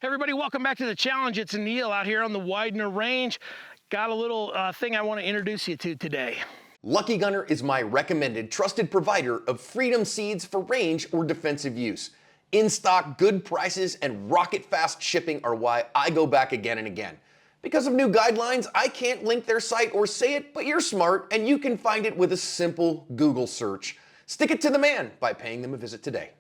Hey everybody, welcome back to the challenge. It's Neil out here on the Widener Range. Got a little thing I want to introduce you to today. Lucky Gunner is my recommended trusted provider of Freedom seeds for range or defensive use. In stock, good prices, and rocket fast shipping are why I go back again and again. Because of new guidelines, I can't link their site or say it, but you're smart and you can find it with a simple Google search. Stick it to the man by paying them a visit today.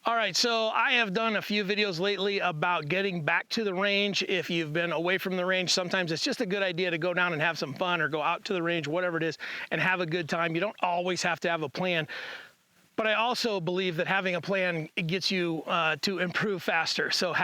All right, so I have done a few videos lately about getting back to the range. If you've been away from the range, sometimes it's just a good idea to go down and have some fun or go out to the range, whatever it is, and have a good time. You don't always have to have a plan. But I also believe that having a plan gets you to improve faster. So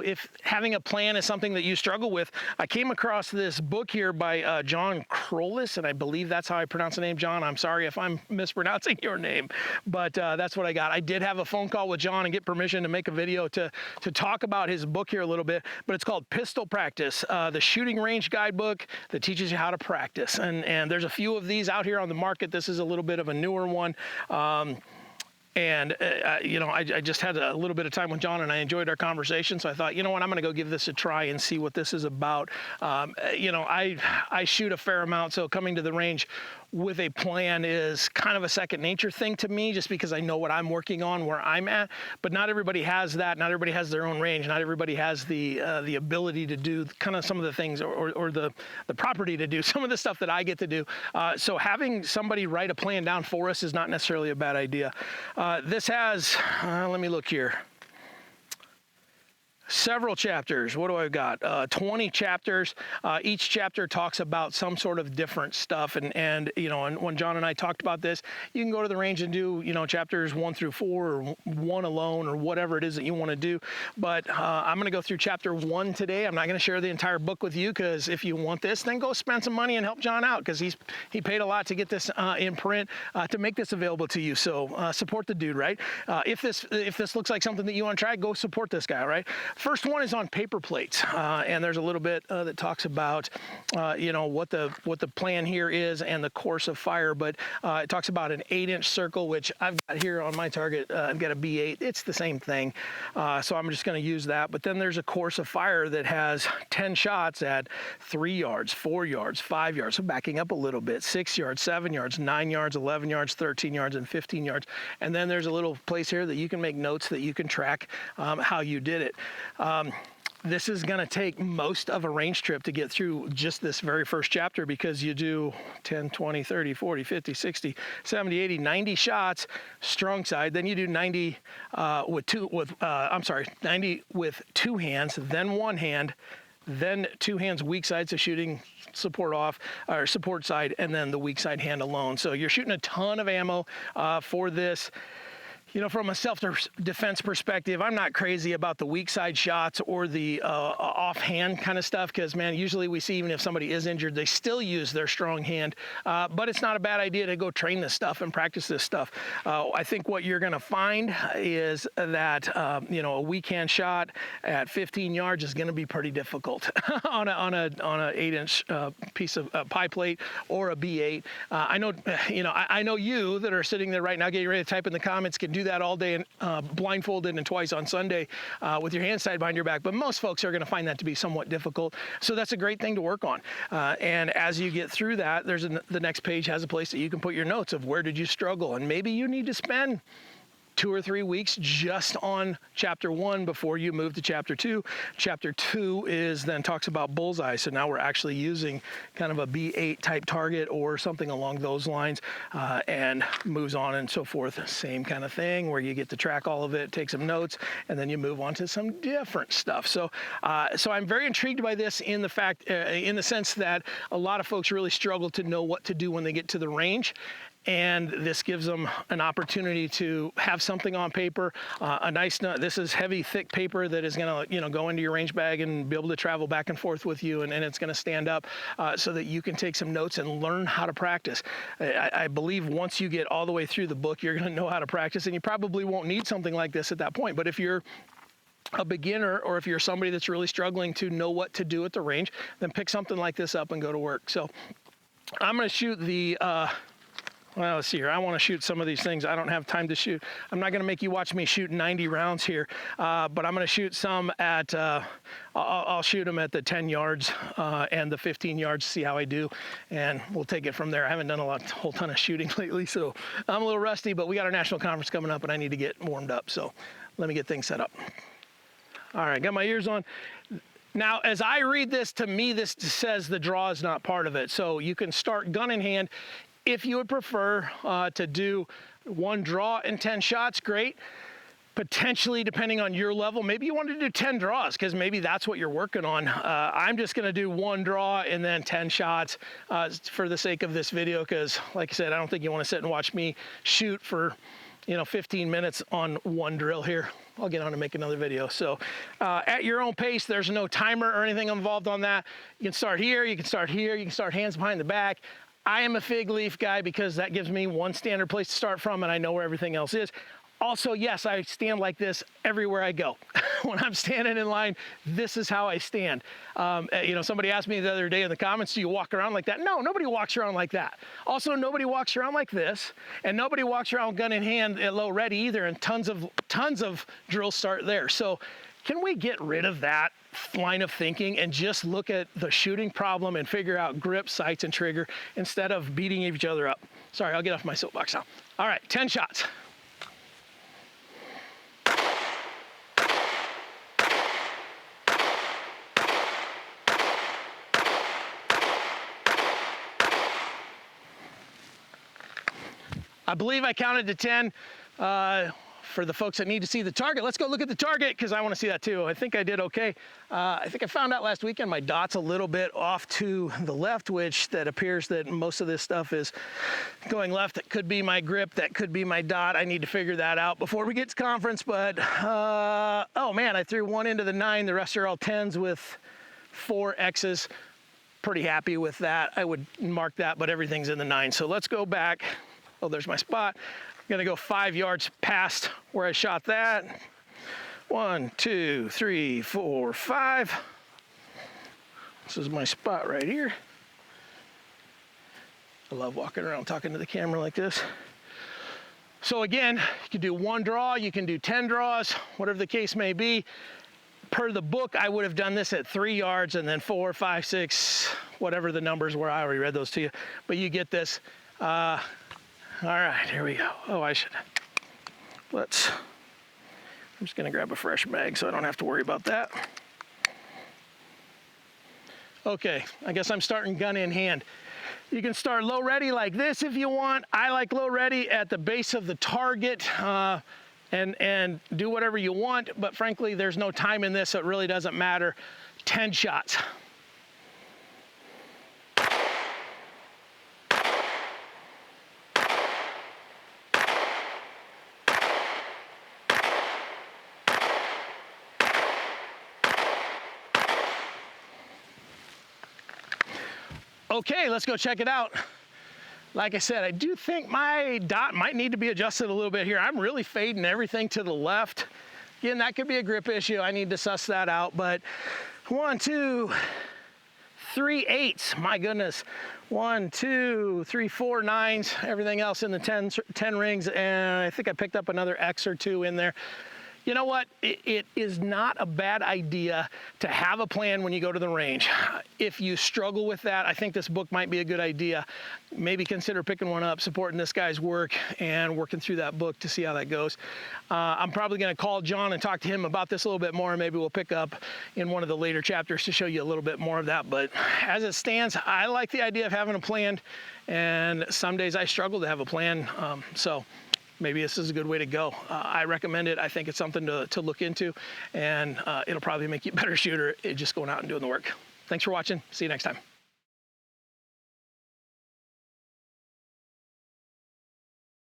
if having a plan is something that you struggle with, I came across this book here by John Crollis, and I believe that's how I pronounce the name. John, I'm sorry if I'm mispronouncing your name, but that's what I got. I did have a phone call with John and get permission to make a video to talk about his book here a little bit, but it's called Pistol Practice, the shooting range guidebook that teaches you how to practice. And there's a few of these out here on the market. This is a little bit of a newer one. I just had a little bit of time with John and I enjoyed our conversation. So I thought, you know what, I'm going to go give this a try and see what this is about. I shoot a fair amount, so coming to the range with a plan is kind of a second nature thing to me, just because I know what I'm working on, where I'm at. But not everybody has that. Not everybody has their own range. Not everybody has the ability to do kind of some of the things or the property to do some of the stuff that I get to do. So having somebody write a plan down for us is not necessarily a bad idea. This has, let me look here. Several chapters. What do I got? 20 chapters. Each chapter talks about some sort of different stuff. And when John and I talked about this, you can go to the range and do, chapters 1 through 4 or 1 alone or whatever it is that you want to do. But I'm going to go through chapter 1 today. I'm not going to share the entire book with you, because if you want this, then go spend some money and help John out, because he paid a lot to get this in print to make this available to you. So support the dude, right? If this looks like something that you want to try, go support this guy, right? First one is on paper plates, and there's a little bit that talks about, what the plan here is and the course of fire. But it talks about an 8-inch circle, which I've got here on my target. I've got a B8. It's the same thing, so I'm just going to use that. But then there's a course of fire that has 10 shots at 3 yards, 4 yards, 5 yards. So backing up a little bit, 6 yards, 7 yards, 9 yards, 11 yards, 13 yards, and 15 yards. And then there's a little place here that you can make notes that you can track how you did it. This is going to take most of a range trip to get through just this very first chapter, because you do 10, 20, 30, 40, 50, 60, 70, 80, 90 shots strong side. Then you do 90 with 2 hands, then 1 hand, then 2 hands weak side, so shooting support off or support side, and then the weak side hand alone. So you're shooting a ton of ammo for this. From a self-defense perspective, I'm not crazy about the weak side shots or the offhand kind of stuff, because, man, usually we see even if somebody is injured, they still use their strong hand. But it's not a bad idea to go train this stuff and practice this stuff. I think what you're going to find is that, a weak hand shot at 15 yards is going to be pretty difficult on a 8-inch piece of pie plate or a B8. I know you that are sitting there right now getting ready to type in the comments can do that all day and blindfolded and twice on Sunday with your hands tied behind your back. But most folks are going to find that to be somewhat difficult. So that's a great thing to work on. And as you get through that, the next page has a place that you can put your notes of where did you struggle. And maybe you need to spend 2 or 3 weeks just on chapter 1 before you move to chapter 2. Chapter 2 then talks about bullseye. So now we're actually using kind of a B8 type target or something along those lines, and moves on and so forth. Same kind of thing where you get to track all of it, take some notes, and then you move on to some different stuff. So I'm very intrigued by this in the sense that a lot of folks really struggle to know what to do when they get to the range. And this gives them an opportunity to have something on paper, this is heavy, thick paper that is going to, go into your range bag and be able to travel back and forth with you, and it's going to stand up so that you can take some notes and learn how to practice. I believe once you get all the way through the book, you're going to know how to practice, and you probably won't need something like this at that point. But if you're a beginner, or if you're somebody that's really struggling to know what to do at the range, then pick something like this up and go to work. So I'm going to shoot the Well, let's see here. I want to shoot some of these things. I don't have time to shoot. I'm not going to make you watch me shoot 90 rounds here, but I'm going to shoot some at, I'll shoot them at the 10 yards and the 15 yards, see how I do, and we'll take it from there. I haven't done a whole ton of shooting lately, so I'm a little rusty, but we got our national conference coming up and I need to get warmed up, so let me get things set up. All right, got my ears on. Now, as I read this, to me, this says the draw is not part of it, so you can start gun in hand. If you would prefer to do one draw and 10 shots, great. Potentially, depending on your level, maybe you want to do 10 draws because maybe that's what you're working on. I'm just going to do one draw and then 10 shots for the sake of this video because, like I said, I don't think you want to sit and watch me shoot for 15 minutes on one drill here. I'll get on and make another video. So at your own pace, there's no timer or anything involved on that. You can start here, you can start here, you can start hands behind the back. I am a fig leaf guy because that gives me one standard place to start from and I know where everything else is. Also, yes, I stand like this everywhere I go. When I'm standing in line, this is how I stand. Somebody asked me the other day in the comments, do you walk around like that? No, nobody walks around like that. Also, nobody walks around like this, and nobody walks around gun in hand at low ready either, and tons of drills start there. So can we get rid of that line of thinking and just look at the shooting problem and figure out grip, sights, and trigger instead of beating each other up? Sorry, I'll get off my soapbox now. All right, 10 shots. I believe I counted to 10. For the folks that need to see the target, let's go look at the target because I want to see that too. I think I did okay. I think I found out last weekend my dot's a little bit off to the left, which that appears that most of this stuff is going left. That could be my grip, that could be my dot. I need to figure that out before we get to conference, but oh man, I threw one into the 9. The rest are all 10s with 4 X's. Pretty happy with that. I would mark that, but everything's in the 9. So let's go back. Oh, there's my spot. I'm gonna go 5 yards past where I shot that. 1, 2, 3, 4, 5. This is my spot right here. I love walking around talking to the camera like this. So again, you can do one draw, you can do 10 draws, whatever the case may be. Per the book, I would have done this at 3 yards and then 4, 5, 6, whatever the numbers were. I already read those to you, but you get this. All right, here we go. Oh, I'm just gonna grab a fresh bag so I don't have to worry about that. Okay, I guess I'm starting gun in hand. You can start low ready like this if you want. I like low ready at the base of the target and do whatever you want, but frankly, there's no time in this, so it really doesn't matter. 10 shots. Okay, let's go check it out. Like I said, I do think my dot might need to be adjusted a little bit here. I'm really fading everything to the left. Again, that could be a grip issue. I need to suss that out, but 1, 2, 3 8s, my goodness. 1, 2, 3, 4 9s, everything else in the 10 rings, and I think I picked up another X or 2 in there. You know what? It is not a bad idea to have a plan when you go to the range. If you struggle with that, I think this book might be a good idea. Maybe consider picking one up, supporting this guy's work, and working through that book to see how that goes. I'm probably going to call John and talk to him about this a little bit more, and maybe we'll pick up in one of the later chapters to show you a little bit more of that. But as it stands, I like the idea of having a plan, and some days I struggle to have a plan. So maybe this is a good way to go. I recommend it. I think it's something to look into, and it'll probably make you a better shooter just going out and doing the work. Thanks for watching. See you next time.